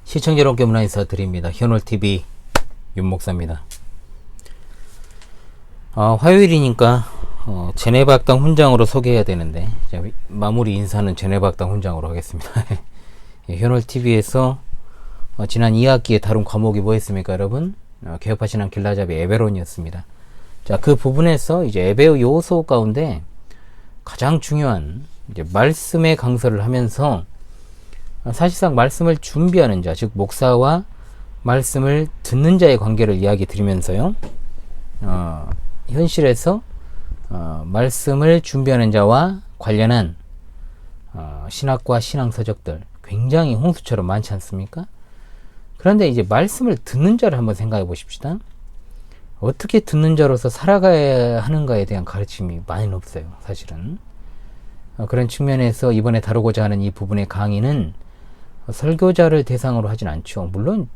시청자 여러분께 문화 인사드립니다. 현월TV 윤목사입니다. 화요일이니까 제네박당 훈장으로 소개해야 되는데 마무리 인사는 제네박당 훈장으로 하겠습니다. 현월TV에서 지난 2학기에 다룬 과목이 뭐였습니까 여러분? 개업하시는 길라잡이 에베론이었습니다. 자, 그 부분에서 이제 에베의 요소 가운데 가장 중요한 이제 말씀의 강서를 하면서 사실상 말씀을 준비하는 자, 즉 목사와 말씀을 듣는 자의 관계를 이야기 드리면서요, 현실에서 말씀을 준비하는 자와 관련한 신학과 신앙서적들 굉장히 홍수처럼 많지 않습니까? 그런데 이제 말씀을 듣는 자를 한번 생각해 보십시다. 어떻게 듣는 자로서 살아가야 하는가에 대한 가르침이 많이는 없어요, 사실은. 그런 측면에서 이번에 다루고자 하는 이 부분의 강의는 설교자를 대상으로 하진 않죠. 물론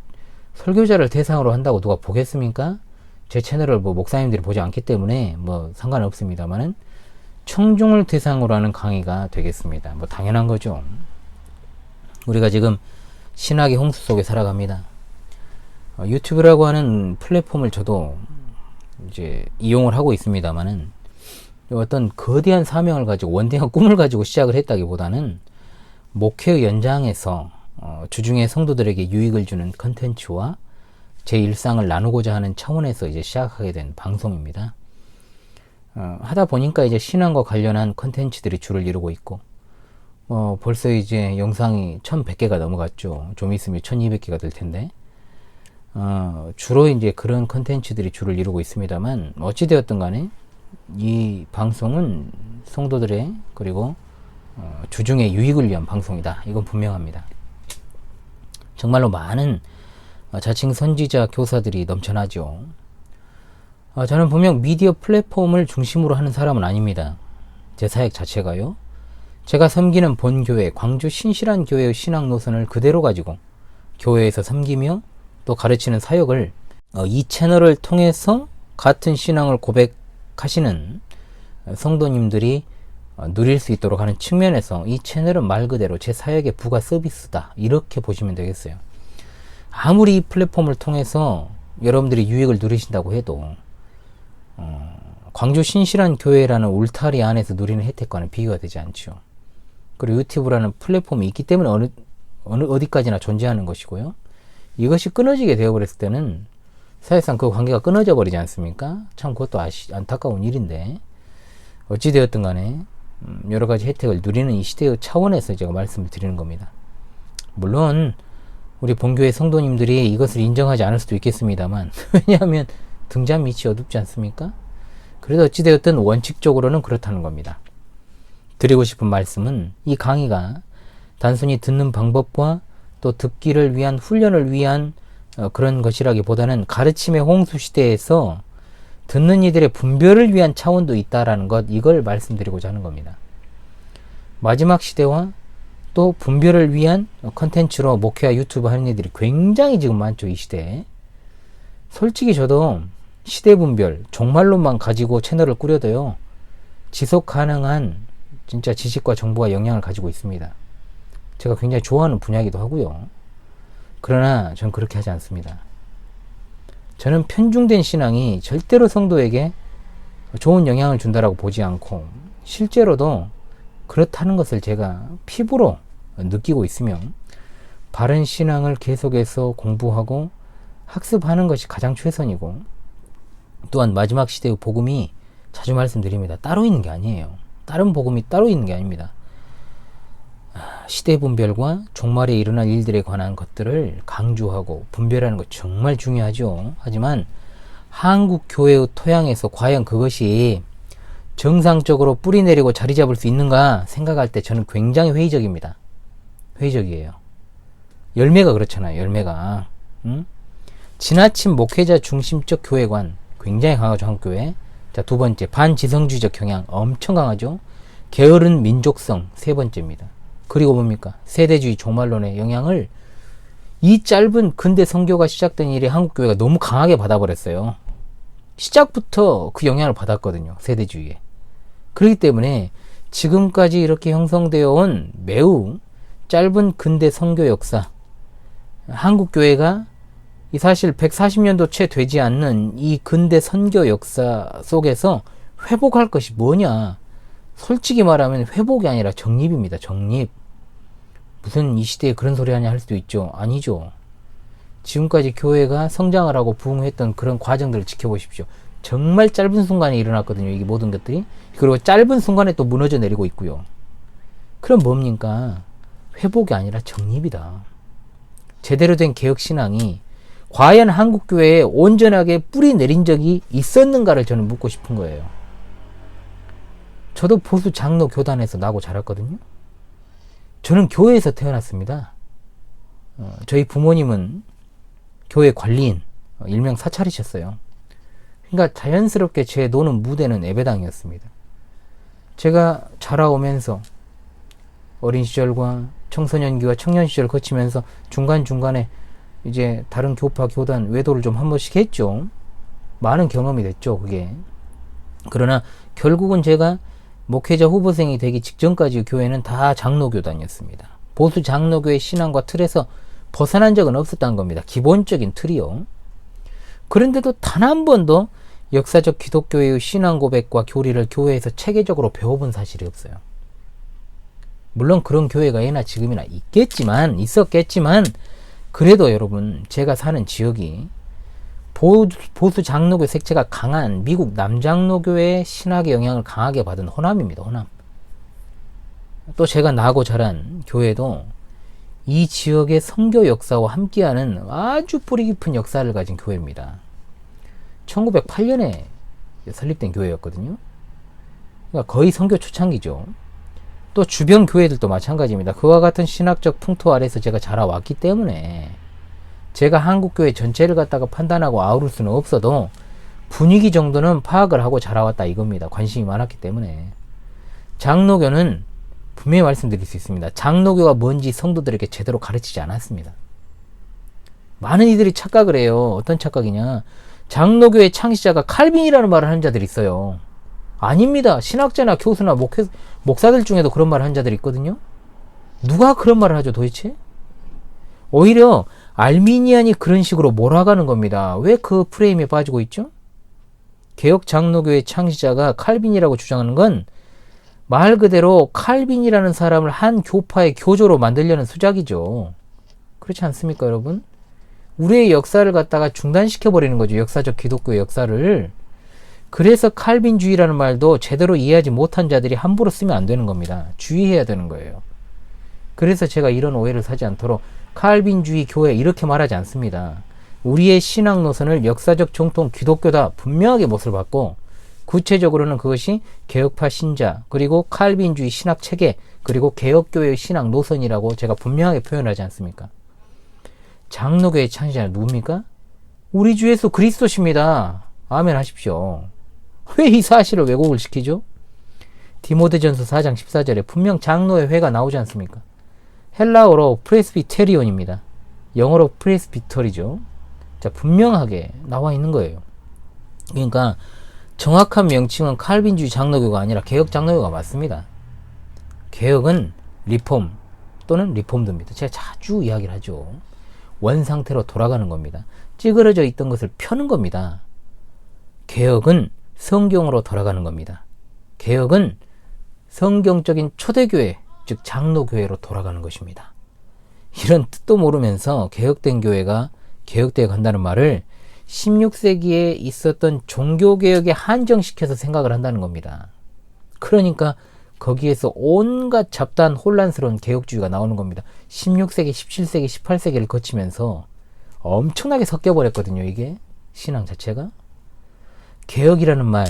설교자를 대상으로 한다고 누가 보겠습니까? 제 채널을 뭐 목사님들이 보지 않기 때문에 뭐 상관은 없습니다만은 청중을 대상으로 하는 강의가 되겠습니다. 뭐 당연한 거죠. 우리가 지금 신학의 홍수 속에 살아갑니다. 유튜브라고 하는 플랫폼을 저도 이제 이용을 하고 있습니다만은 어떤 거대한 사명을 가지고 원대한 꿈을 가지고 시작을 했다기보다는 목회의 연장에서 주중에 성도들에게 유익을 주는 컨텐츠와 제 일상을 나누고자 하는 차원에서 이제 시작하게 된 방송입니다. 하다 보니까 이제 신앙과 관련한 컨텐츠들이 주를 이루고 있고, 벌써 이제 영상이 1100개가 넘어갔죠. 좀 있으면 1200개가 될 텐데, 주로 이제 그런 컨텐츠들이 주를 이루고 있습니다만, 어찌되었든 간에 이 방송은 성도들의 그리고 주중의 유익을 위한 방송이다. 이건 분명합니다. 정말로 많은 자칭 선지자 교사들이 넘쳐나죠. 저는 분명 미디어 플랫폼을 중심으로 하는 사람은 아닙니다. 제 사역 자체가요. 제가 섬기는 본교회, 광주 신실한 교회의 신앙 노선을 그대로 가지고 교회에서 섬기며 또 가르치는 사역을 이 채널을 통해서 같은 신앙을 고백하시는 성도님들이 누릴 수 있도록 하는 측면에서 이 채널은 말 그대로 제 사역의 부가 서비스다, 이렇게 보시면 되겠어요. 아무리 이 플랫폼을 통해서 여러분들이 유익을 누리신다고 해도 광주 신실한 교회라는 울타리 안에서 누리는 혜택과는 비교가 되지 않죠. 그리고 유튜브라는 플랫폼이 있기 때문에 어디까지나 존재하는 것이고요. 이것이 끊어지게 되어버렸을 때는 사실상 그 관계가 끊어져 버리지 않습니까? 참 그것도 안타까운 일인데, 어찌되었든 간에 여러 가지 혜택을 누리는 이 시대의 차원에서 제가 말씀을 드리는 겁니다. 물론 우리 본교회 성도님들이 이것을 인정하지 않을 수도 있겠습니다만 왜냐하면 등잔 밑이 어둡지 않습니까? 그래도 어찌되었든 원칙적으로는 그렇다는 겁니다. 드리고 싶은 말씀은 이 강의가 단순히 듣는 방법과 또 듣기를 위한 훈련을 위한 그런 것이라기보다는 가르침의 홍수 시대에서 듣는 이들의 분별을 위한 차원도 있다라는 것, 이걸 말씀드리고자 하는 겁니다. 마지막 시대와 또 분별을 위한 컨텐츠로 목회와 유튜브 하는 이들이 굉장히 지금 많죠, 이 시대에. 솔직히 저도 시대 분별, 종말론만 가지고 채널을 꾸려도요, 지속 가능한 진짜 지식과 정보와 영향을 가지고 있습니다. 제가 굉장히 좋아하는 분야이기도 하고요. 그러나 전 그렇게 하지 않습니다. 저는 편중된 신앙이 절대로 성도에게 좋은 영향을 준다라고 보지 않고, 실제로도 그렇다는 것을 제가 피부로 느끼고 있으며, 바른 신앙을 계속해서 공부하고 학습하는 것이 가장 최선이고, 또한 마지막 시대의 복음이 자주 말씀드립니다. 따로 있는 게 아니에요. 다른 복음이 따로 있는 게 아닙니다. 시대 분별과 종말에 일어날 일들에 관한 것들을 강조하고 분별하는 것 정말 중요하죠. 하지만 한국 교회의 토양에서 과연 그것이 정상적으로 뿌리 내리고 자리 잡을 수 있는가 생각할 때 저는 굉장히 회의적입니다. 회의적이에요. 열매가 그렇잖아요. 열매가. 지나친 목회자 중심적 교회관 굉장히 강하죠, 한국교회. 자, 두 번째, 반지성주의적 경향 엄청 강하죠. 게으른 민족성 세 번째입니다. 그리고 뭡니까? 세대주의 종말론의 영향을 이 짧은 근대 선교가 시작된 일에 한국교회가 너무 강하게 받아버렸어요. 시작부터 그 영향을 받았거든요, 세대주의에. 그렇기 때문에 지금까지 이렇게 형성되어 온 매우 짧은 근대 선교 역사, 한국교회가 이 사실 140년도 채 되지 않는 이 근대 선교 역사 속에서 회복할 것이 뭐냐? 솔직히 말하면 회복이 아니라 정립입니다. 정립. 무슨 이 시대에 그런 소리 하냐 할 수도 있죠. 아니죠. 지금까지 교회가 성장을 하고 부흥했던 그런 과정들을 지켜보십시오. 정말 짧은 순간에 일어났거든요. 이게 모든 것들이. 그리고 짧은 순간에 또 무너져 내리고 있고요. 그럼 뭡니까? 회복이 아니라 정립이다. 제대로 된 개혁신앙이 과연 한국교회에 온전하게 뿌리 내린 적이 있었는가를 저는 묻고 싶은 거예요. 저도 보수 장로 교단에서 나고 자랐거든요. 저는 교회에서 태어났습니다. 저희 부모님은 교회 관리인, 일명 사찰이셨어요. 그러니까 자연스럽게 제 노는 무대는 예배당이었습니다. 제가 자라오면서 어린 시절과 청소년기와 청년 시절을 거치면서 중간중간에 이제 다른 교파, 교단, 외도를 좀 한 번씩 했죠. 많은 경험이 됐죠, 그게. 그러나 결국은 제가 목회자 후보생이 되기 직전까지 교회는 다 장로교단이었습니다. 보수 장로교의 신앙과 틀에서 벗어난 적은 없었다는 겁니다. 기본적인 틀이요. 그런데도 단 한 번도 역사적 기독교의 신앙 고백과 교리를 교회에서 체계적으로 배워본 사실이 없어요. 물론 그런 교회가 예나 지금이나 있었겠지만 그래도 여러분, 제가 사는 지역이 보수 장로교 색채가 강한 미국 남장로교의 신학의 영향을 강하게 받은 호남입니다. 호남. 또 제가 나고 자란 교회도 이 지역의 선교 역사와 함께하는 아주 뿌리 깊은 역사를 가진 교회입니다. 1908년에 설립된 교회였거든요. 그러니까 거의 선교 초창기죠. 또 주변 교회들도 마찬가지입니다. 그와 같은 신학적 풍토 아래서 제가 자라왔기 때문에 제가 한국교회 전체를 갖다가 판단하고 아우를 수는 없어도 분위기 정도는 파악을 하고 자라왔다 이겁니다. 관심이 많았기 때문에. 장로교는 분명히 말씀드릴 수 있습니다. 장로교가 뭔지 성도들에게 제대로 가르치지 않았습니다. 많은 이들이 착각을 해요. 어떤 착각이냐. 장로교의 창시자가 칼빈이라는 말을 하는 자들이 있어요. 아닙니다. 신학자나 교수나 목사들 중에도 그런 말을 하는 자들이 있거든요. 누가 그런 말을 하죠 도대체? 오히려 알미니안이 그런 식으로 몰아가는 겁니다. 왜 그 프레임에 빠지고 있죠? 개혁 장로교의 창시자가 칼빈이라고 주장하는 건 말 그대로 칼빈이라는 사람을 한 교파의 교조로 만들려는 수작이죠. 그렇지 않습니까, 여러분? 우리의 역사를 갖다가 중단시켜버리는 거죠. 역사적 기독교의 역사를. 그래서 칼빈주의라는 말도 제대로 이해하지 못한 자들이 함부로 쓰면 안 되는 겁니다. 주의해야 되는 거예요. 그래서 제가 이런 오해를 사지 않도록 칼빈주의 교회 이렇게 말하지 않습니다. 우리의 신앙 노선을 역사적 정통 기독교다 분명하게 못을 받고 구체적으로는 그것이 개혁파 신자 그리고 칼빈주의 신학 체계 그리고 개혁교회의 신학 노선이라고 제가 분명하게 표현하지 않습니까? 장로교의 창시자는 누굽니까? 우리 주 예수 그리스도십니다. 아멘 하십시오. 왜 이 사실을 왜곡을 시키죠? 디모데전서 4장 14절에 분명 장로의 회가 나오지 않습니까? 헬라어로 프레스비테리온입니다. 영어로 프레스비터리죠. 자, 분명하게 나와 있는 거예요. 그러니까 정확한 명칭은 칼빈주의 장로교가 아니라 개혁 장로교가 맞습니다. 개혁은 리폼 또는 리폼드입니다. 제가 자주 이야기를 하죠. 원상태로 돌아가는 겁니다. 찌그러져 있던 것을 펴는 겁니다. 개혁은 성경으로 돌아가는 겁니다. 개혁은 성경적인 초대교회, 즉 장로교회로 돌아가는 것입니다. 이런 뜻도 모르면서 개혁된 교회가 개혁되어 간다는 말을 16세기에 있었던 종교개혁에 한정시켜서 생각을 한다는 겁니다. 그러니까 거기에서 온갖 잡다한 혼란스러운 개혁주의가 나오는 겁니다. 16세기, 17세기, 18세기를 거치면서 엄청나게 섞여버렸거든요. 이게 신앙 자체가. 개혁이라는 말,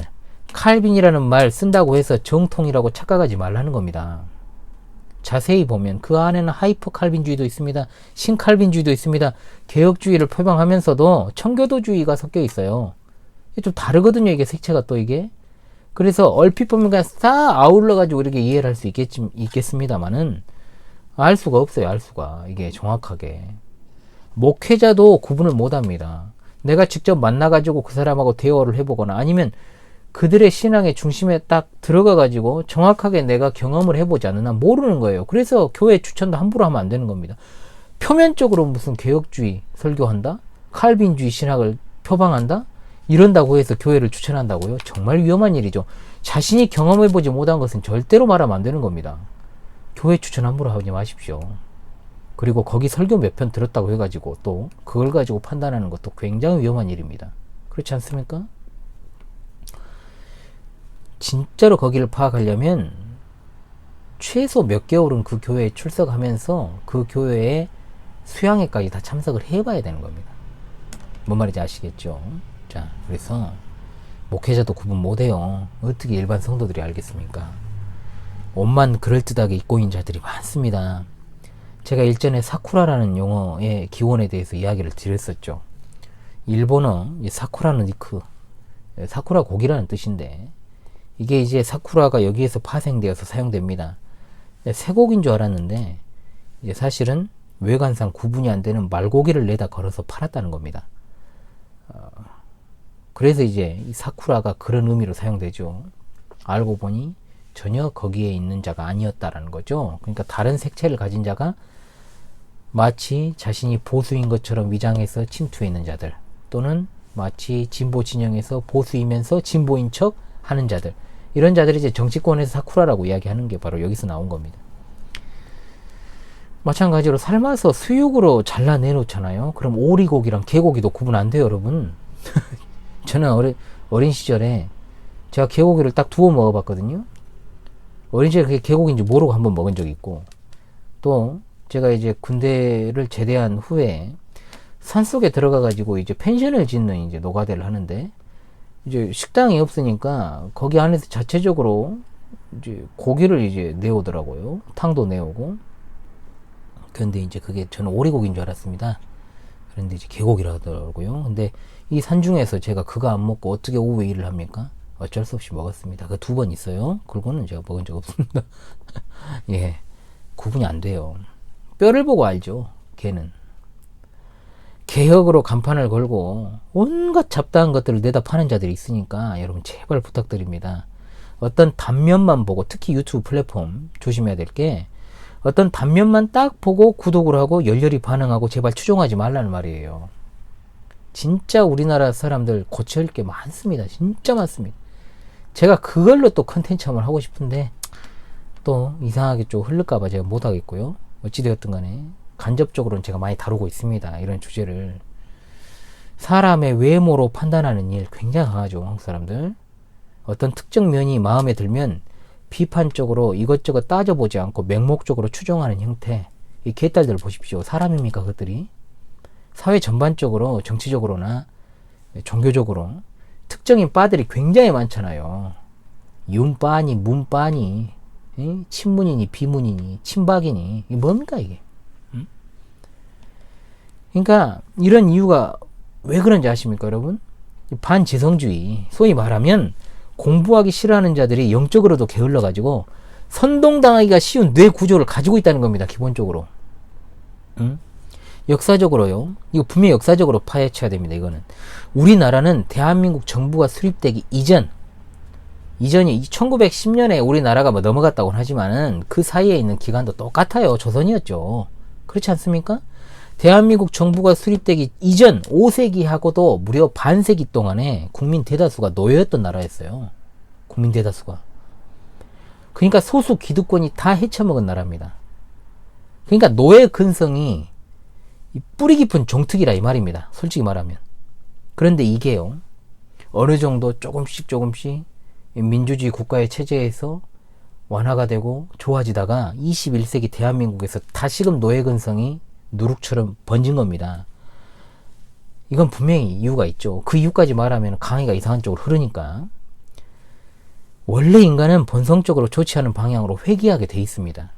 칼빈이라는 말 쓴다고 해서 정통이라고 착각하지 말라는 겁니다. 자세히 보면 그 안에는 하이퍼 칼빈주의도 있습니다. 신칼빈주의도 있습니다. 개혁주의를 표방하면서도 청교도주의가 섞여 있어요. 좀 다르거든요. 이게 색채가 또 이게. 그래서 얼핏 보면 그냥 싹 아울러가지고 이렇게 이해를 할 수 있겠습니다만은 알 수가 없어요. 알 수가. 이게 정확하게. 목회자도 구분을 못합니다. 내가 직접 만나가지고 그 사람하고 대화를 해보거나 아니면 그들의 신앙의 중심에 딱 들어가가지고 정확하게 내가 경험을 해보지 않으나 모르는 거예요. 그래서 교회 추천도 함부로 하면 안 되는 겁니다. 표면적으로 무슨 개혁주의 설교한다? 칼빈주의 신학을 표방한다? 이런다고 해서 교회를 추천한다고요? 정말 위험한 일이죠. 자신이 경험해보지 못한 것은 절대로 말하면 안 되는 겁니다. 교회 추천 함부로 하지 마십시오. 그리고 거기 설교 몇 편 들었다고 해가지고 또 그걸 가지고 판단하는 것도 굉장히 위험한 일입니다. 그렇지 않습니까? 진짜로 거기를 파악하려면 최소 몇 개월은 그 교회에 출석하면서 그 교회에 수양회까지 다 참석을 해봐야 되는 겁니다. 뭔 말인지 아시겠죠? 자, 그래서 목회자도 구분 못해요. 어떻게 일반 성도들이 알겠습니까? 옷만 그럴듯하게 입고 있는 자들이 많습니다. 제가 일전에 사쿠라라는 용어의 기원에 대해서 이야기를 드렸었죠. 일본어 사쿠라는 니크, 사쿠라 고기라는 뜻인데 이게 이제 사쿠라가 여기에서 파생되어서 사용됩니다. 쇠고기인 줄 알았는데 이제 사실은 외관상 구분이 안 되는 말고기를 내다 걸어서 팔았다는 겁니다. 그래서 이제 이 사쿠라가 그런 의미로 사용되죠. 알고 보니 전혀 거기에 있는 자가 아니었다라는 거죠. 그러니까 다른 색채를 가진 자가 마치 자신이 보수인 것처럼 위장해서 침투해 있는 자들, 또는 마치 진보 진영에서 보수이면서 진보인 척 하는 자들, 이런 자들이 이제 정치권에서 사쿠라라고 이야기하는 게 바로 여기서 나온 겁니다. 마찬가지로 삶아서 수육으로 잘라내놓잖아요. 그럼 오리고기랑 개고기도 구분 안 돼요, 여러분. 저는 어린 시절에 제가 개고기를 딱 두어 먹어봤거든요. 어린 시절에 그게 개고기인지 모르고 한번 먹은 적이 있고, 또 제가 이제 군대를 제대한 후에 산속에 들어가가지고 이제 펜션을 짓는 이제 노가다를 하는데, 이제 식당이 없으니까 거기 안에서 자체적으로 이제 고기를 이제 내오더라고요. 탕도 내오고. 그런데 이제 그게 저는 오리고기인 줄 알았습니다. 그런데 이제 개고기라 하더라고요. 근데 이 산중에서 제가 그거 안 먹고 어떻게 오후에 일을 합니까? 어쩔 수 없이 먹었습니다. 그 2번 있어요. 그거는 제가 먹은 적 없습니다. 예. 구분이 안 돼요. 뼈를 보고 알죠. 개는. 개혁으로 간판을 걸고 온갖 잡다한 것들을 내다 파는 자들이 있으니까 여러분 제발 부탁드립니다. 어떤 단면만 보고, 특히 유튜브 플랫폼 조심해야 될 게, 어떤 단면만 딱 보고 구독을 하고 열렬히 반응하고 제발 추종하지 말라는 말이에요. 진짜 우리나라 사람들 고쳐야 할 게 많습니다. 진짜 많습니다. 제가 그걸로 또 컨텐츠 한번 하고 싶은데 또 이상하게 좀 흐를까봐 제가 못하겠고요. 어찌되었든 간에 간접적으로는 제가 많이 다루고 있습니다. 이런 주제를. 사람의 외모로 판단하는 일 굉장히 강하죠. 한국 사람들. 어떤 특정 면이 마음에 들면 비판적으로 이것저것 따져보지 않고 맹목적으로 추종하는 형태. 이 개딸들 보십시오. 사람입니까 그것들이? 사회 전반적으로 정치적으로나 종교적으로 특정인 바들이 굉장히 많잖아요. 윤바니 문바니, 친문이니 비문이니 친박이니, 이게 뭡니까 이게? 그러니까 이런 이유가 왜 그런지 아십니까 여러분? 반지성주의, 소위 말하면 공부하기 싫어하는 자들이 영적으로도 게을러 가지고 선동당하기가 쉬운 뇌 구조를 가지고 있다는 겁니다. 기본적으로. 역사적으로요. 이거 분명히 역사적으로 파헤쳐야 됩니다. 이거는 우리나라는 대한민국 정부가 수립되기 이전이 1910년에 우리나라가 뭐 넘어갔다고는 하지만은 그 사이에 있는 기간도 똑같아요. 조선이었죠. 그렇지 않습니까? 대한민국 정부가 수립되기 이전 5세기하고도 무려 반세기 동안에 국민 대다수가 노예였던 나라였어요. 국민 대다수가. 그러니까 소수 기득권이 다 헤쳐먹은 나라입니다. 그러니까 노예 근성이 뿌리 깊은 종특이라 이 말입니다. 솔직히 말하면. 그런데 이게요, 어느 정도 조금씩 민주주의 국가의 체제에서 완화가 되고 좋아지다가 21세기 대한민국에서 다시금 노예 근성이 누룩처럼 번진 겁니다. 이건 분명히 이유가 있죠. 그 이유까지 말하면 강의가 이상한 쪽으로 흐르니까. 원래 인간은 본성적으로 좋지 않은 방향으로 회귀하게 돼 있습니다.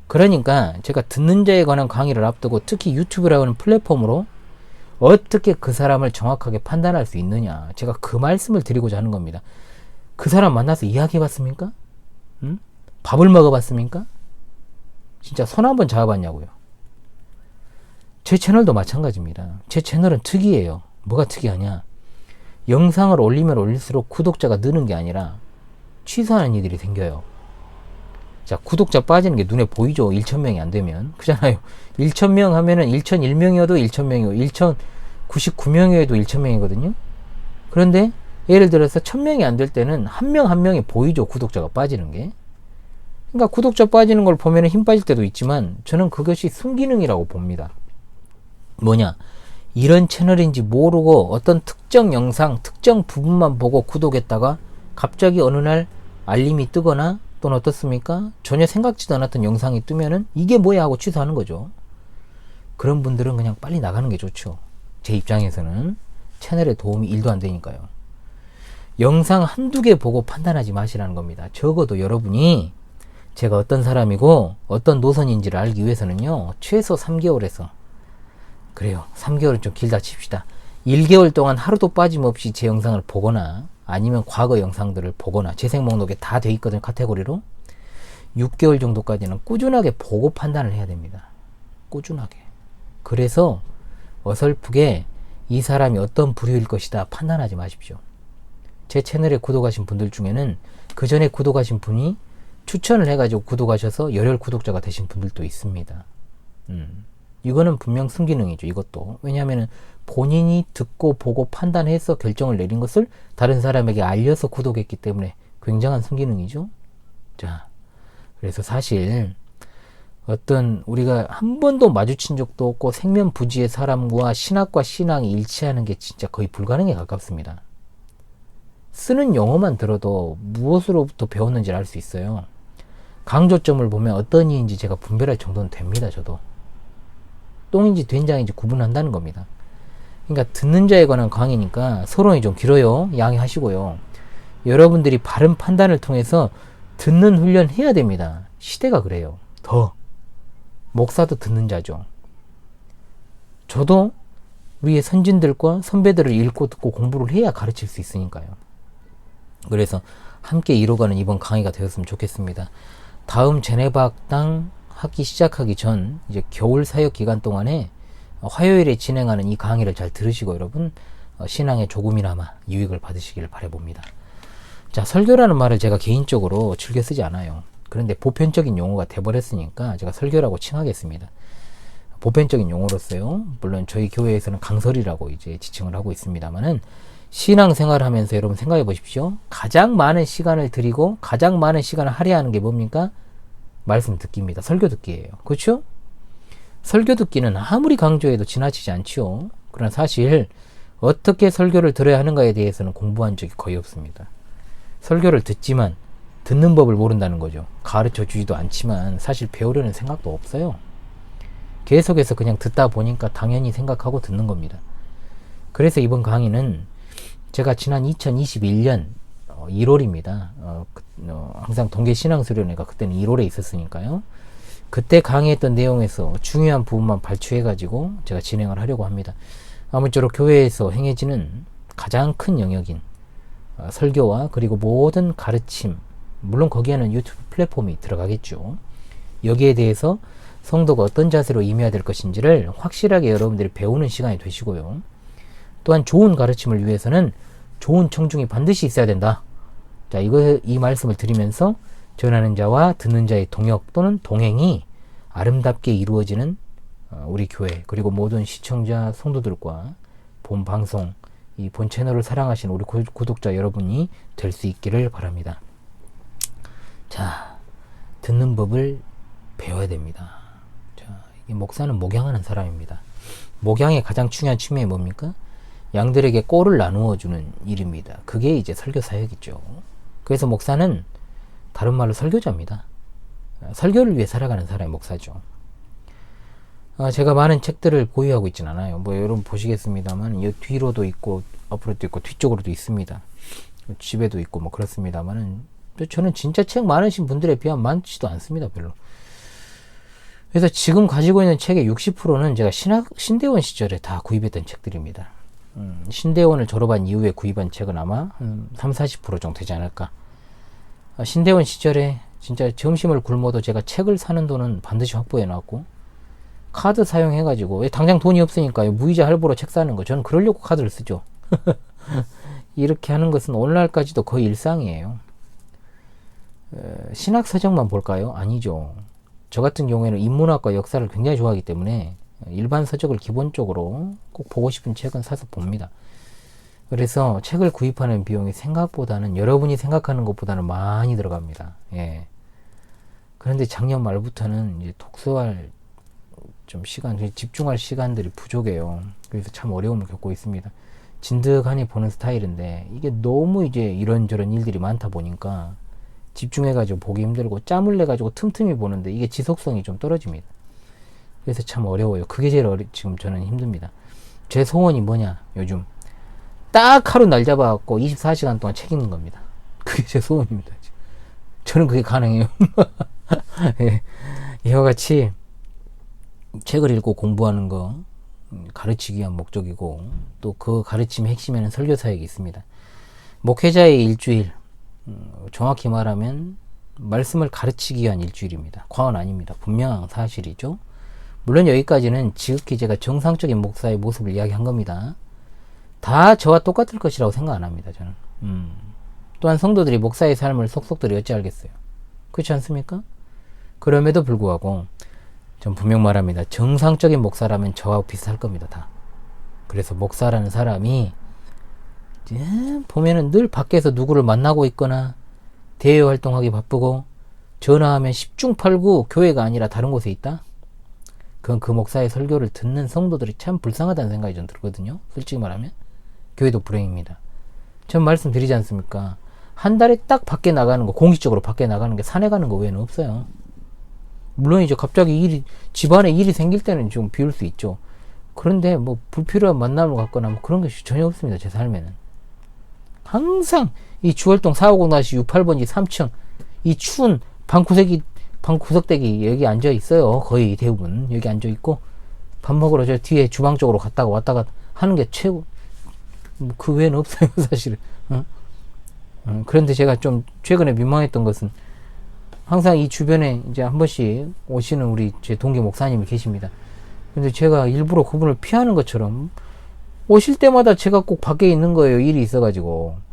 그러니까 제가 듣는 자에 관한 강의를 앞두고 특히 유튜브라고 하는 플랫폼으로 어떻게 그 사람을 정확하게 판단할 수 있느냐, 제가 그 말씀을 드리고자 하는 겁니다. 그 사람 만나서 이야기해 봤습니까? 밥을 먹어 봤습니까? 진짜 손 한번 잡아봤냐고요. 제 채널도 마찬가지입니다. 제 채널은 특이해요. 뭐가 특이하냐? 영상을 올리면 올릴수록 구독자가 느는 게 아니라 취소하는 일들이 생겨요. 자, 구독자 빠지는 게 눈에 보이죠. 1,000명이 안 되면. 그잖아요. 1,000명 하면은 1,001명이어도 1,000명이고 1,099명이어도 1,000명이거든요. 그런데 예를 들어서 1,000명이 안 될 때는 한 명 한 명이 보이죠. 구독자가 빠지는 게. 그러니까 구독자 빠지는 걸 보면 힘 빠질 때도 있지만 저는 그것이 순기능이라고 봅니다. 뭐냐? 이런 채널인지 모르고 어떤 특정 영상, 특정 부분만 보고 구독했다가 갑자기 어느 날 알림이 뜨거나 또는 어떻습니까? 전혀 생각지도 않았던 영상이 뜨면은 이게 뭐야 하고 취소하는 거죠. 그런 분들은 그냥 빨리 나가는 게 좋죠. 제 입장에서는 채널에 도움이 1도 안 되니까요. 영상 한두 개 보고 판단하지 마시라는 겁니다. 적어도 여러분이 제가 어떤 사람이고 어떤 노선인지를 알기 위해서는요. 최소 3개월에서 그래요. 3개월은 좀 길다 칩시다. 1개월 동안 하루도 빠짐없이 제 영상을 보거나 아니면 과거 영상들을 보거나 재생 목록에 다 돼 있거든요. 카테고리로. 6개월 정도까지는 꾸준하게 보고 판단을 해야 됩니다. 꾸준하게. 그래서 어설프게 이 사람이 어떤 부류일 것이다 판단하지 마십시오. 제 채널에 구독하신 분들 중에는 그 전에 구독하신 분이 추천을 해가지고 구독하셔서 열혈 구독자가 되신 분들도 있습니다. 이거는 분명 순기능이죠. 이것도. 왜냐하면 본인이 듣고 보고 판단해서 결정을 내린 것을 다른 사람에게 알려서 구독했기 때문에 굉장한 순기능이죠. 자, 그래서 사실 어떤 우리가 한 번도 마주친 적도 없고 생면부지의 사람과 신학과 신앙이 일치하는 게 진짜 거의 불가능에 가깝습니다. 쓰는 용어만 들어도 무엇으로부터 배웠는지를 알 수 있어요. 강조점을 보면 어떤 이인지 제가 분별할 정도는 됩니다. 저도. 똥인지 된장인지 구분한다는 겁니다. 그러니까 듣는 자에 관한 강의니까 서론이 좀 길어요. 양해하시고요. 여러분들이 바른 판단을 통해서 듣는 훈련 해야 됩니다. 시대가 그래요. 더. 목사도 듣는 자죠. 저도 우리의 선진들과 선배들을 읽고 듣고 공부를 해야 가르칠 수 있으니까요. 그래서 함께 이뤄가는 이번 강의가 되었으면 좋겠습니다. 다음 제네바 학당 학기 시작하기 전 이제 겨울 사역 기간 동안에 화요일에 진행하는 이 강의를 잘 들으시고 여러분 신앙에 조금이나마 유익을 받으시길 바라봅니다. 자, 설교라는 말을 제가 개인적으로 즐겨 쓰지 않아요. 그런데 보편적인 용어가 돼버렸으니까 제가 설교라고 칭하겠습니다. 보편적인 용어로서요. 물론 저희 교회에서는 강설이라고 이제 지칭을 하고 있습니다만은 신앙생활을 하면서 여러분 생각해 보십시오. 가장 많은 시간을 드리고 가장 많은 시간을 할애하는 게 뭡니까? 말씀 듣기입니다. 설교 듣기예요. 그렇죠? 설교 듣기는 아무리 강조해도 지나치지 않지요. 그러나 사실 어떻게 설교를 들어야 하는가에 대해서는 공부한 적이 거의 없습니다. 설교를 듣지만 듣는 법을 모른다는 거죠. 가르쳐 주지도 않지만 사실 배우려는 생각도 없어요. 계속해서 그냥 듣다 보니까 당연히 생각하고 듣는 겁니다. 그래서 이번 강의는 제가 지난 2021년 1월입니다. 항상 동계신앙수련회가 그때는 1월에 있었으니까요. 그때 강의했던 내용에서 중요한 부분만 발췌해가지고 제가 진행을 하려고 합니다. 아무쪼록 교회에서 행해지는 가장 큰 영역인 설교와 그리고 모든 가르침, 물론 거기에는 유튜브 플랫폼이 들어가겠죠. 여기에 대해서 성도가 어떤 자세로 임해야 될 것인지를 확실하게 여러분들이 배우는 시간이 되시고요. 또한 좋은 가르침을 위해서는 좋은 청중이 반드시 있어야 된다. 자, 이 말씀을 드리면서 전하는 자와 듣는 자의 동역 또는 동행이 아름답게 이루어지는 우리 교회 그리고 모든 시청자 성도들과 본 방송, 이 본 채널을 사랑하시는 우리 구독자 여러분이 될 수 있기를 바랍니다. 자, 듣는 법을 배워야 됩니다. 자, 이 목사는 목양하는 사람입니다. 목양의 가장 중요한 측면이 뭡니까? 양들에게 꼴을 나누어 주는 일입니다. 그게 이제 설교 사역이죠. 그래서 목사는 다른 말로 설교자입니다. 설교를 위해 살아가는 사람이 목사죠. 제가 많은 책들을 보유하고 있진 않아요. 뭐 여러분 보시겠습니다만 이 뒤로도 있고 앞으로도 있고 뒤쪽으로도 있습니다. 집에도 있고 뭐 그렇습니다만은 저는 진짜 책 많으신 분들에 비하면 많지도 않습니다. 별로. 그래서 지금 가지고 있는 책의 60%는 제가 신대원 시절에 다 구입했던 책들입니다. 신대원을 졸업한 이후에 구입한 책은 아마 30-40% 정도 되지 않을까. 신대원 시절에 진짜 점심을 굶어도 제가 책을 사는 돈은 반드시 확보해 놨고 카드 사용해가지고 당장 돈이 없으니까 무이자 할부로 책 사는 거 저는 그러려고 카드를 쓰죠. 이렇게 하는 것은 오늘날까지도 거의 일상이에요. 신학 서적만 볼까요? 아니죠. 저 같은 경우에는 인문학과 역사를 굉장히 좋아하기 때문에 일반 서적을 기본적으로 꼭 보고 싶은 책은 사서 봅니다. 그래서 책을 구입하는 비용이 생각보다는, 여러분이 생각하는 것보다는 많이 들어갑니다. 예. 그런데 작년 말부터는 이제 독서할 좀 시간, 집중할 시간들이 부족해요. 그래서 참 어려움을 겪고 있습니다. 진득하니 보는 스타일인데 이게 너무 이제 이런저런 일들이 많다 보니까 집중해가지고 보기 힘들고, 짬을 내가지고 틈틈이 보는데 이게 지속성이 좀 떨어집니다. 그래서 참 어려워요. 그게 제일 지금 저는 힘듭니다. 제 소원이 뭐냐, 요즘 딱 하루 날 잡아갖고 24시간 동안 책 읽는 겁니다. 그게 제 소원입니다. 저는 그게 가능해요. 예. 이와 같이 책을 읽고 공부하는 거 가르치기 위한 목적이고, 또 그 가르침의 핵심에는 설교사역이 있습니다. 목회자의 일주일, 정확히 말하면 말씀을 가르치기 위한 일주일입니다. 과언 아닙니다. 분명한 사실이죠. 물론 여기까지는 지극히 제가 정상적인 목사의 모습을 이야기한 겁니다. 다 저와 똑같을 것이라고 생각 안 합니다. 저는. 또한 성도들이 목사의 삶을 속속들이 어찌 알겠어요. 그렇지 않습니까? 그럼에도 불구하고 전 분명 말합니다. 정상적인 목사라면 저와 비슷할 겁니다. 다. 그래서 목사라는 사람이 보면은 늘 밖에서 누구를 만나고 있거나 대외 활동하기 바쁘고, 전화하면 10중 8구 교회가 아니라 다른 곳에 있다? 그건 그 목사의 설교를 듣는 성도들이 참 불쌍하다는 생각이 좀 들거든요. 솔직히 말하면 교회도 불행입니다. 전 말씀드리지 않습니까? 한 달에 딱 밖에 나가는 거, 공식적으로 밖에 나가는 게 산에 가는 거 외에는 없어요. 물론 이제 갑자기 집안에 일이 생길 때는 좀 비울 수 있죠. 그런데 뭐 불필요한 만남을 갖거나 뭐 그런 것이 전혀 없습니다. 제 삶에는. 항상 이 주월동 450-6 8번지 3층 이 추운 방구석대기 여기 앉아 있어요. 거의 대부분 여기 앉아 있고, 밥 먹으러 저 뒤에 주방 쪽으로 갔다가 왔다가 하는 게 최고. 그 외에는 없어요, 사실은. 그런데 제가 좀 최근에 민망했던 것은, 항상 이 주변에 이제 한 번씩 오시는 우리 제 동기 목사님이 계십니다. 근데 제가 일부러 그분을 피하는 것처럼 오실 때마다 제가 꼭 밖에 있는 거예요. 일이 있어가지고.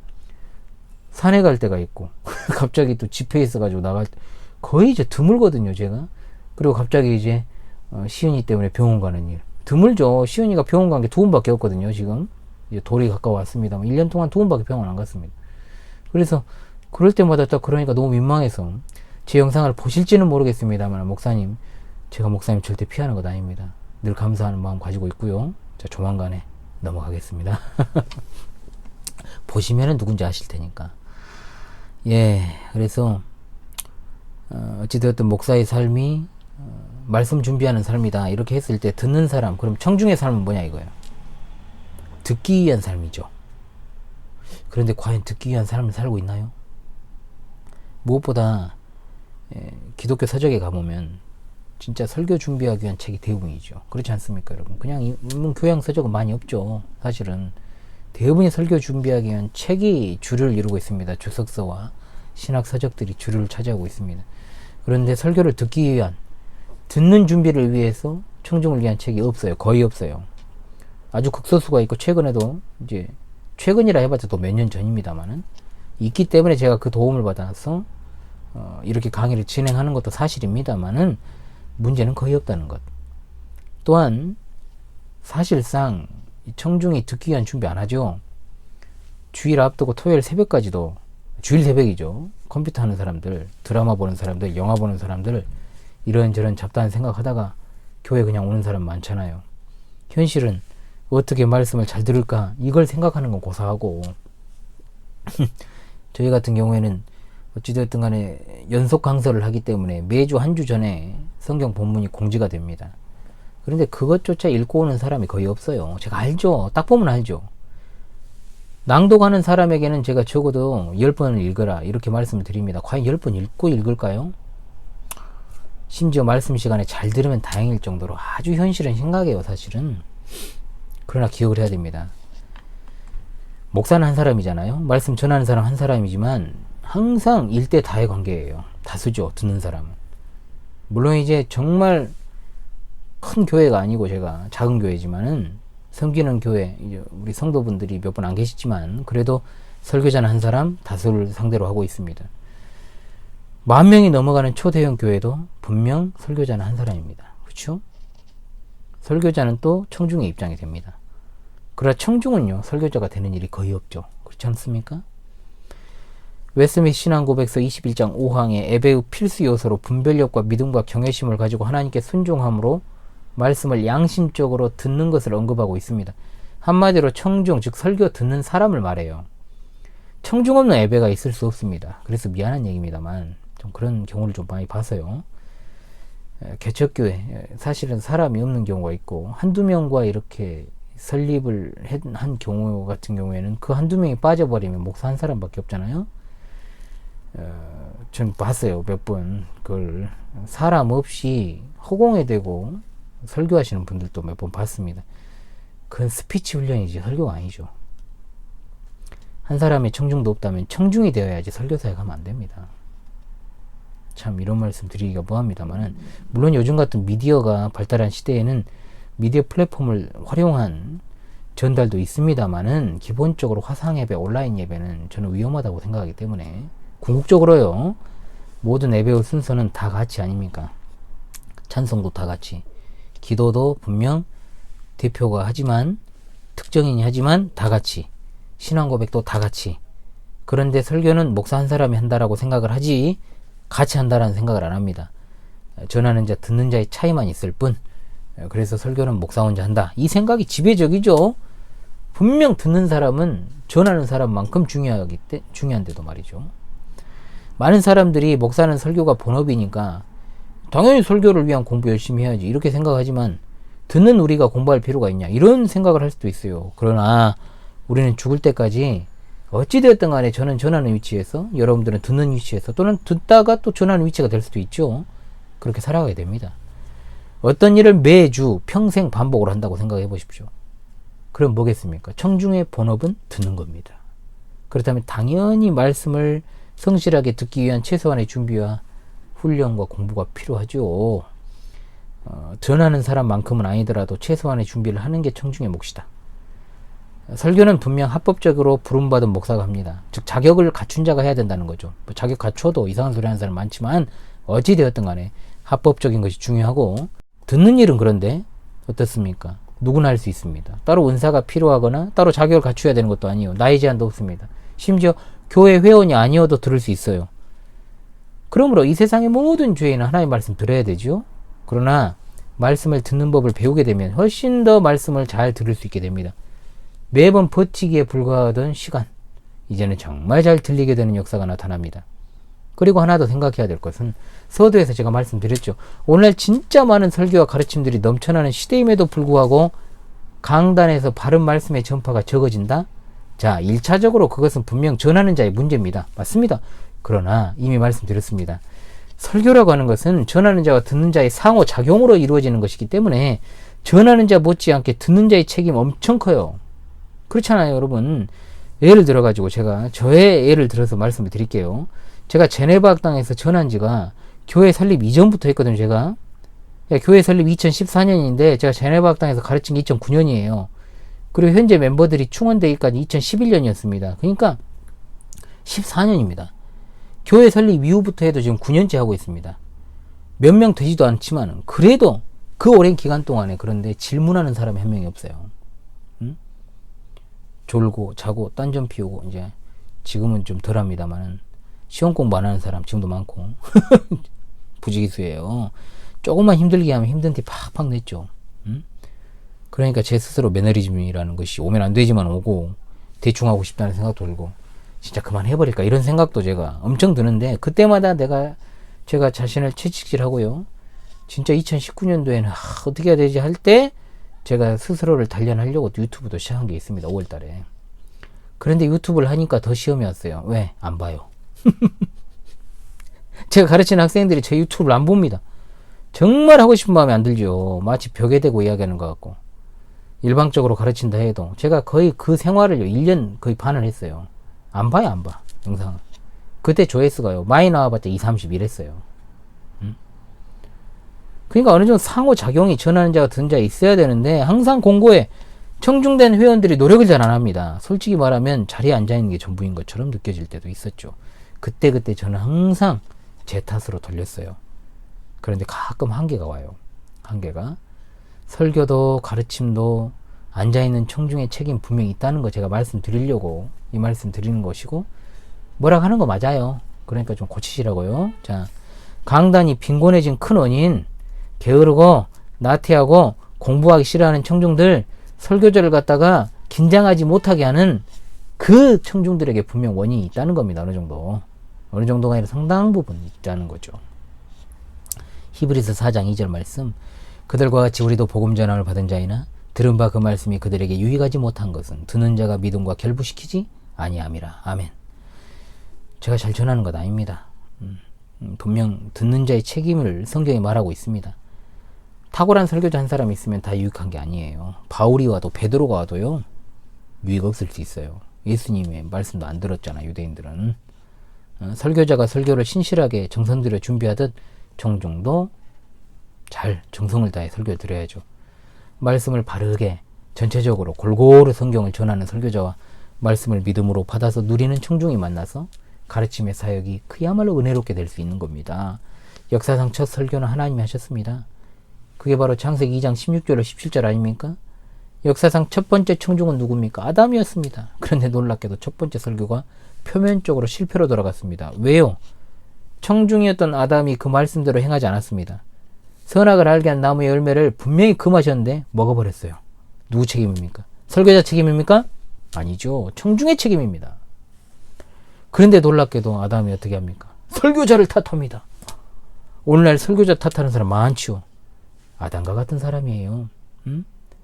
산에 갈 때가 있고 갑자기 또 집회에 있어가지고 나갈 때 거의 이제 드물거든요, 제가. 그리고 갑자기 이제 시은이 때문에 병원 가는 일 드물죠. 시은이가 병원 간 게 2번밖에 없거든요. 지금 이제 돌이 가까워왔습니다만 1년 동안 2번밖에 병원 안 갔습니다. 그래서 그럴 때마다 딱 그러니까 너무 민망해서, 제 영상을 보실지는 모르겠습니다만 목사님, 제가 목사님 절대 피하는 것 아닙니다. 늘 감사하는 마음 가지고 있고요. 자, 조만간에 넘어가겠습니다. 보시면은 누군지 아실 테니까. 예, 그래서 어찌되었든 목사의 삶이 말씀 준비하는 삶이다 이렇게 했을 때, 듣는 사람, 그럼 청중의 삶은 뭐냐 이거예요. 듣기 위한 삶이죠. 그런데 과연 듣기 위한 삶을 살고 있나요? 무엇보다 기독교 서적에 가보면 진짜 설교 준비하기 위한 책이 대부분이죠. 그렇지 않습니까, 여러분? 그냥 인문 교양 서적은 많이 없죠. 사실은 대부분이 설교 준비하기 위한 책이 주류를 이루고 있습니다. 주석서와 신학 서적들이 주류를 차지하고 있습니다. 그런데 설교를 듣기 위한, 듣는 준비를 위해서 청중을 위한 책이 없어요. 거의 없어요. 아주 극소수가 있고, 최근에도 이제 최근이라 해봤자 또 몇 년 전입니다만은 있기 때문에 제가 그 도움을 받아서 이렇게 강의를 진행하는 것도 사실입니다만은 문제는 거의 없다는 것. 또한 사실상 청중이 듣기 위한 준비 안 하죠. 주일 앞두고 토요일 새벽까지도, 주일 새벽이죠. 컴퓨터 하는 사람들, 드라마 보는 사람들, 영화 보는 사람들, 이런저런 잡다한 생각하다가 교회 그냥 오는 사람 많잖아요. 현실은 어떻게 말씀을 잘 들을까, 이걸 생각하는 건 고사하고 저희 같은 경우에는 어찌되었든 간에 연속 강설을 하기 때문에 매주 한 주 전에 성경 본문이 공지가 됩니다. 그런데 그것조차 읽고 오는 사람이 거의 없어요. 제가 알죠. 딱 보면 알죠. 낭독하는 사람에게는 제가 적어도 10번을 읽어라 이렇게 말씀을 드립니다. 과연 10번 읽고 읽을까요? 심지어 말씀 시간에 잘 들으면 다행일 정도로 아주 현실은 심각해요, 사실은. 그러나 기억을 해야 됩니다. 목사는 한 사람이잖아요. 말씀 전하는 사람 한 사람이지만 항상 일대다의 관계예요. 다수죠, 듣는 사람은. 물론 이제 정말 큰 교회가 아니고 제가 작은 교회지만은, 섬기는 교회, 이제 우리 성도분들이 몇 분 안 계시지만 그래도 설교자는 한 사람, 다수를 상대로 하고 있습니다. 10,000명이 넘어가는 초대형 교회도 분명 설교자는 한 사람입니다. 그렇죠? 설교자는 또 청중의 입장이 됩니다. 그러나 청중은요, 설교자가 되는 일이 거의 없죠. 그렇지 않습니까? 웨스미스 신앙고백서 21장 5항에 예배의 필수 요소로 분별력과 믿음과 경외심을 가지고 하나님께 순종함으로 말씀을 양심적으로 듣는 것을 언급하고 있습니다. 한마디로 청중, 즉 설교 듣는 사람을 말해요. 청중 없는 예배가 있을 수 없습니다. 그래서 미안한 얘기입니다만 좀 그런 경우를 좀 많이 봤어요. 개척교회 사실은 사람이 없는 경우가 있고 한두 명과 이렇게 설립을 한 경우 같은 경우에는 그 한두 명이 빠져버리면 목사 한 사람밖에 없잖아요. 전 봤어요. 몇 번 그걸 사람 없이 허공에 대고 설교하시는 분들도 몇 번 봤습니다. 그건 스피치 훈련이지 설교가 아니죠. 한 사람의 청중도 없다면 청중이 되어야지 설교사에 가면 안 됩니다. 참 이런 말씀 드리기가 뭐합니다만은, 물론 요즘 같은 미디어가 발달한 시대에는 미디어 플랫폼을 활용한 전달도 있습니다만은 기본적으로 화상 예배, 온라인 예배는 저는 위험하다고 생각하기 때문에 궁극적으로요, 모든 예배의 순서는 다 같이 아닙니까? 찬송도 다 같이, 기도도 분명 대표가 하지만, 특정인이 하지만 다 같이, 신앙 고백도 다 같이. 그런데 설교는 목사 한 사람이 한다라고 생각을 하지 같이 한다라는 생각을 안 합니다. 전하는 자 듣는 자의 차이만 있을 뿐, 그래서 설교는 목사 혼자 한다, 이 생각이 지배적이죠. 분명 듣는 사람은 전하는 사람만큼 중요한데도 말이죠. 많은 사람들이 목사는 설교가 본업이니까 당연히 설교를 위한 공부 열심히 해야지 이렇게 생각하지만, 듣는 우리가 공부할 필요가 있냐 이런 생각을 할 수도 있어요. 그러나 우리는 죽을 때까지 어찌되었든 간에 저는 전하는 위치에서, 여러분들은 듣는 위치에서, 또는 듣다가 또 전하는 위치가 될 수도 있죠. 그렇게 살아가야 됩니다. 어떤 일을 매주 평생 반복을 한다고 생각해 보십시오. 그럼 뭐겠습니까? 청중의 본업은 듣는 겁니다. 그렇다면 당연히 말씀을 성실하게 듣기 위한 최소한의 준비와 훈련과 공부가 필요하죠. 전하는 사람만큼은 아니더라도 최소한의 준비를 하는 게 청중의 몫이다. 설교는 분명 합법적으로 부름받은 목사가 합니다. 즉 자격을 갖춘 자가 해야 된다는 거죠. 뭐 자격 갖춰도 이상한 소리 하는 사람 많지만 어찌되었든 간에 합법적인 것이 중요하고, 듣는 일은 그런데 어떻습니까? 누구나 할 수 있습니다. 따로 은사가 필요하거나 따로 자격을 갖춰야 되는 것도 아니에요. 나이 제한도 없습니다. 심지어 교회 회원이 아니어도 들을 수 있어요. 그러므로 이 세상의 모든 죄인은 하나님의 말씀 들어야 되죠. 그러나 말씀을 듣는 법을 배우게 되면 훨씬 더 말씀을 잘 들을 수 있게 됩니다. 매번 버티기에 불과하던 시간, 이제는 정말 잘 들리게 되는 역사가 나타납니다. 그리고 하나 더 생각해야 될 것은, 서두에서 제가 말씀드렸죠. 오늘 진짜 많은 설교와 가르침들이 넘쳐나는 시대임에도 불구하고 강단에서 바른 말씀의 전파가 적어진다? 자, 1차적으로 그것은 분명 전하는 자의 문제입니다. 맞습니다. 그러나 이미 말씀드렸습니다. 설교라고 하는 것은 전하는 자와 듣는 자의 상호작용으로 이루어지는 것이기 때문에 전하는 자 못지않게 듣는 자의 책임 엄청 커요. 그렇잖아요, 여러분. 예를 들어가지고 제가 저의 예를 들어서 말씀을 드릴게요. 제가 제네바 학당에서 전한 지가 교회 설립 이전부터 했거든요. 제가 교회 설립 2014년인데 제가 제네바 학당에서 가르친 게 2009년이에요. 그리고 현재 멤버들이 충원되기까지 2011년이었습니다. 그러니까 14년입니다. 교회 설립 이후부터 해도 지금 9년째 하고 있습니다. 몇 명 되지도 않지만 그래도 그 오랜 기간 동안에, 그런데 질문하는 사람이 한 명이 없어요. 졸고 자고 딴전 피우고, 이제 지금은 좀 덜합니다만은 시험 공부 안 하는 사람 지금도 많고 부지기수예요. 조금만 힘들게 하면 힘든 티 팍팍 냈죠. 그러니까 제 스스로 매너리즘이라는 것이 오면 안 되지만 오고, 대충 하고 싶다는 생각도 들고, 진짜 그만해버릴까 이런 생각도 제가 엄청 드는데, 그때마다 제가 자신을 채찍질하고요. 진짜 2019년도에는 어떻게 해야 되지 할 때 제가 스스로를 단련하려고 유튜브도 시작한 게 있습니다. 5월달에. 그런데 유튜브를 하니까 더 시험이 왔어요. 왜? 안 봐요. 제가 가르치는 학생들이 제 유튜브를 안 봅니다. 정말 하고 싶은 마음이 안 들죠. 마치 벽에 대고 이야기하는 것 같고. 일방적으로 가르친다 해도 제가 거의 그 생활을 1년 거의 반을 했어요. 안 봐요, 안 봐. 영상을. 그때 조회수가요, 많이 나와봤자 2, 30 이랬어요. 그러니까 어느 정도 상호작용이 전하는 자와 듣는 자가 있어야 되는데, 항상 공고에 청중된 회원들이 노력을 잘 안 합니다. 솔직히 말하면 자리에 앉아있는 게 전부인 것처럼 느껴질 때도 있었죠. 그때 저는 항상 제 탓으로 돌렸어요. 그런데 가끔 한계가 와요. 한계가. 설교도 가르침도 앉아있는 청중의 책임 분명히 있다는 거 제가 말씀드리려고 이 말씀 드리는 것이고, 뭐라 하는 거 맞아요. 그러니까 좀 고치시라고요. 자, 강단이 빈곤해진 큰 원인, 게으르고 나태하고 공부하기 싫어하는 청중들, 설교자를 갖다가 긴장하지 못하게 하는 그 청중들에게 분명 원인이 있다는 겁니다. 어느 정도. 어느 정도가 아니라 상당 부분 있다는 거죠. 히브리서 4장 2절 말씀, 그들과 같이 우리도 복음 전함을 받은 자이나 들은 바 그 말씀이 그들에게 유익하지 못한 것은 듣는 자가 믿음과 결부시키지 아니함이라. 아멘. 제가 잘 전하는 것 아닙니다. 분명 듣는 자의 책임을 성경이 말하고 있습니다. 탁월한 설교자 한 사람이 있으면 다 유익한 게 아니에요. 바울이 와도 베드로가 와도요, 유익 없을 수 있어요. 예수님의 말씀도 안 들었잖아, 유대인들은. 설교자가 설교를 신실하게 정성 들여 준비하듯 청중도 잘 정성을 다해 설교를 드려야죠. 말씀을 바르게 전체적으로 골고루 성경을 전하는 설교자와 말씀을 믿음으로 받아서 누리는 청중이 만나서 가르침의 사역이 그야말로 은혜롭게 될 수 있는 겁니다. 역사상 첫 설교는 하나님이 하셨습니다. 그게 바로 창세기 2장 16절로 17절 아닙니까? 역사상 첫 번째 청중은 누굽니까? 아담이었습니다. 그런데 놀랍게도 첫 번째 설교가 표면적으로 실패로 돌아갔습니다. 왜요? 청중이었던 아담이 그 말씀대로 행하지 않았습니다. 선악을 알게 한 나무의 열매를 분명히 금하셨는데 먹어버렸어요. 누구 책임입니까? 설교자 책임입니까? 아니죠. 청중의 책임입니다. 그런데 놀랍게도 아담이 어떻게 합니까? 설교자를 탓합니다. 오늘날 설교자 탓하는 사람 많죠. 아담과 같은 사람이에요.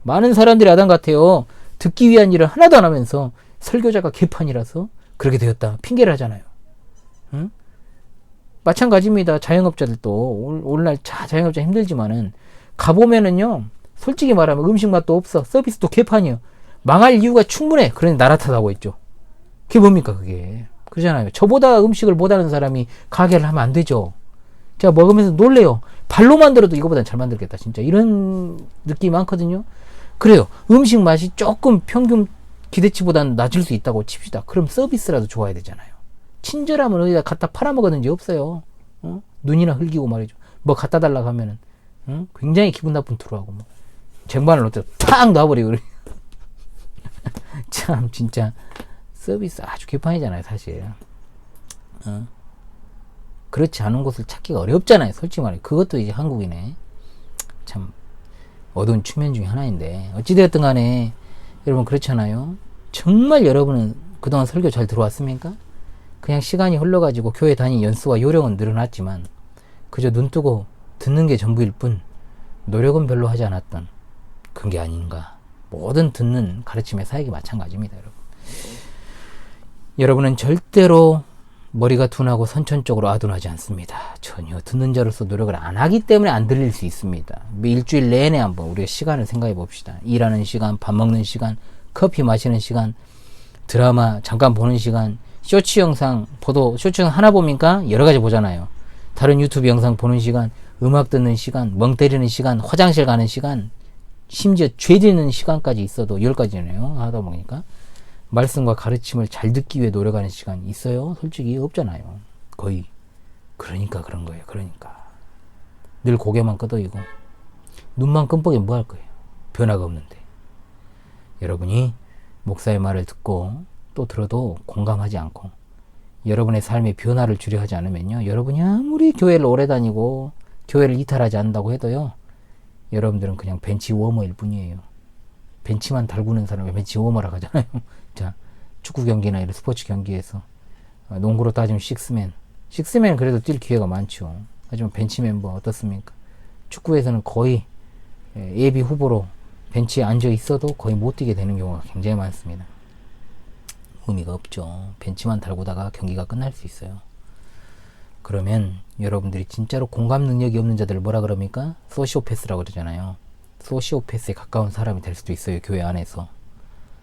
많은 사람들이 아담 같아요. 듣기 위한 일을 하나도 안 하면서 설교자가 개판이라서 그렇게 되었다 핑계를 하잖아요. 마찬가지입니다. 자영업자들도 오늘날 자영업자 힘들지만은 가보면은요, 솔직히 말하면 음식 맛도 없어, 서비스도 개판이에요. 망할 이유가 충분해. 그러니 나라 탓하고 있죠. 그게 뭡니까 그게? 그러잖아요. 저보다 음식을 못하는 사람이 가게를 하면 안 되죠. 제가 먹으면서 놀래요. 발로 만들어도 이거보단 잘 만들겠다 진짜, 이런 느낌이 많거든요. 그래요. 음식 맛이 조금 평균 기대치보다는 낮을 수 있다고 칩시다. 그럼 서비스라도 좋아야 되잖아요. 친절하면 어디다 갖다 팔아먹었는 지 없어요. 눈이나 흘기고 말이죠. 뭐 갖다 달라고 하면은 굉장히 기분 나쁜 투로하고 뭐 쟁반을 어디다 탁 놔버리고 참 진짜 서비스 아주 개판이잖아요 사실. 그렇지 않은 곳을 찾기가 어렵잖아요 솔직히 말해. 그것도 이제 한국인의 참 어두운 측면 중에 하나인데, 어찌되었든 간에 여러분 그렇잖아요. 정말 여러분은 그동안 설교 잘 들어왔습니까? 그냥 시간이 흘러가지고 교회 다닌 연수와 요령은 늘어났지만 그저 눈뜨고 듣는 게 전부일 뿐 노력은 별로 하지 않았던 그런 게 아닌가. 모든 듣는 가르침의 사역이 마찬가지입니다. 여러분은 절대로 머리가 둔하고 선천적으로 아둔하지 않습니다. 전혀. 듣는 자로서 노력을 안 하기 때문에 안 들릴 수 있습니다. 일주일 내내 한번 우리가 시간을 생각해 봅시다. 일하는 시간, 밥 먹는 시간, 커피 마시는 시간, 드라마 잠깐 보는 시간, 쇼츠 영상 쇼츠 영상 하나 봅니까? 여러 가지 보잖아요. 다른 유튜브 영상 보는 시간, 음악 듣는 시간, 멍 때리는 시간, 화장실 가는 시간, 심지어 죄 짓는 시간까지 있어도 10가지네요. 하다 보니까. 말씀과 가르침을 잘 듣기 위해 노력하는 시간이 있어요? 솔직히 없잖아요. 거의. 그러니까 그런 거예요. 그러니까. 늘 고개만 끄덕이고 눈만 끔뻑이면 뭐 할 거예요? 변화가 없는데. 여러분이 목사의 말을 듣고 또 들어도 공감하지 않고 여러분의 삶의 변화를 주려 하지 않으면요, 여러분이 아무리 교회를 오래 다니고 교회를 이탈하지 않는다고 해도요, 여러분들은 그냥 벤치 워머일 뿐이에요. 벤치만 달구는 사람이 벤치 워머라고 하잖아요. 자, 축구 경기나 이런 스포츠 경기에서 농구로 따지면 식스맨 그래도 뛸 기회가 많죠. 하지만 벤치 멤버 어떻습니까? 축구에서는 거의 예비 후보로 벤치에 앉아 있어도 거의 못 뛰게 되는 경우가 굉장히 많습니다. 의미가 없죠. 벤치만 달고다가 경기가 끝날 수 있어요. 그러면 여러분들이 진짜로 공감 능력이 없는 자들을 뭐라 그럽니까? 소시오패스라고 그러잖아요. 소시오패스에 가까운 사람이 될 수도 있어요. 교회 안에서.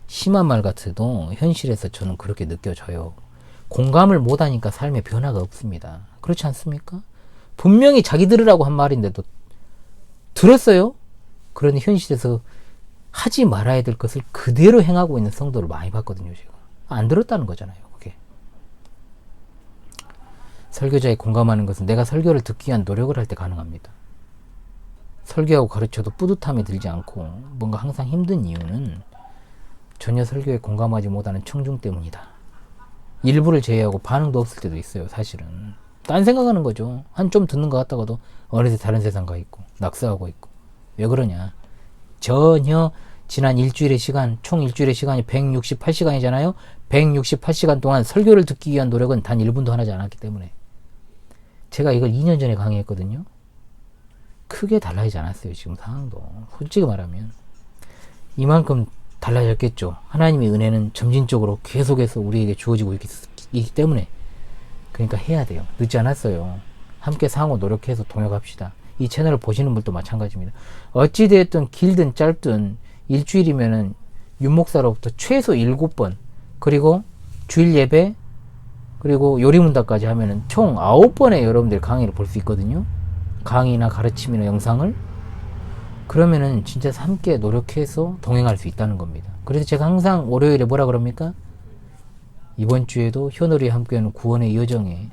심한 말 같아도 현실에서 저는 그렇게 느껴져요. 공감을 못하니까 삶에 변화가 없습니다. 그렇지 않습니까? 분명히 자기 들으라고 한 말인데도 들었어요? 그런데 현실에서 하지 말아야 될 것을 그대로 행하고 있는 성도를 많이 봤거든요. 제가. 안 들었다는 거잖아요. 그게. 설교자에 공감하는 것은 내가 설교를 듣기 위한 노력을 할 때 가능합니다. 설교하고 가르쳐도 뿌듯함이 들지 않고 뭔가 항상 힘든 이유는 전혀 설교에 공감하지 못하는 청중 때문이다. 일부를 제외하고 반응도 없을 때도 있어요. 사실은 딴 생각하는 거죠. 한 좀 듣는 것 같다가도 어느새 다른 세상 가 있고 낙서하고 있고. 왜 그러냐, 전혀 지난 일주일의 시간, 총 일주일의 시간이 168시간이잖아요. 168시간 동안 설교를 듣기 위한 노력은 단 1분도 하지 않았기 때문에. 제가 이걸 2년 전에 강의했거든요. 크게 달라지지 않았어요. 지금 상황도 솔직히 말하면 이만큼 달라졌겠죠. 하나님의 은혜는 점진적으로 계속해서 우리에게 주어지고 있기 때문에. 그러니까 해야 돼요. 늦지 않았어요. 함께 상호 노력해서 동역합시다. 이 채널을 보시는 분도 마찬가지입니다. 어찌되었든 길든 짧든 일주일이면은 윤목사로부터 최소 7번, 그리고 주일 예배, 그리고 요리문답까지 하면은 총 9번의 여러분들 강의를 볼 수 있거든요. 강의나 가르침이나 영상을. 그러면은 진짜 함께 노력해서 동행할 수 있다는 겁니다. 그래서 제가 항상 월요일에 뭐라 그럽니까? 이번 주에도 효놀이와 함께하는 구원의 여정에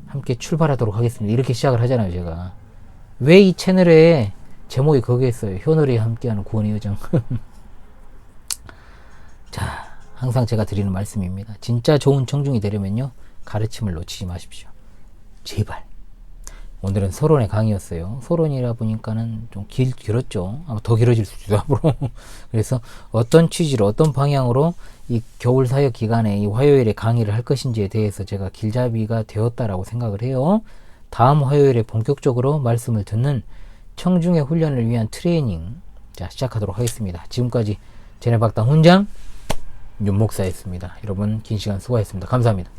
함께 출발하도록 하겠습니다. 이렇게 시작을 하잖아요. 제가 왜 이 채널에 제목이 거기에 있어요. 효놀이와 함께하는 구원의 여정. 자, 항상 제가 드리는 말씀입니다. 진짜 좋은 청중이 되려면요, 가르침을 놓치지 마십시오. 제발. 오늘은 서론의 강의였어요. 서론이라 보니까는 좀 길었죠. 아마 더 길어질 수도 있고 앞으로. 그래서 어떤 취지로, 어떤 방향으로 이 겨울 사역 기간에 이 화요일에 강의를 할 것인지에 대해서 제가 길잡이가 되었다라고 생각을 해요. 다음 화요일에 본격적으로 말씀을 듣는 청중의 훈련을 위한 트레이닝, 자, 시작하도록 하겠습니다. 지금까지 제네박당 훈장 윤목사였습니다. 여러분 긴 시간 수고하셨습니다. 감사합니다.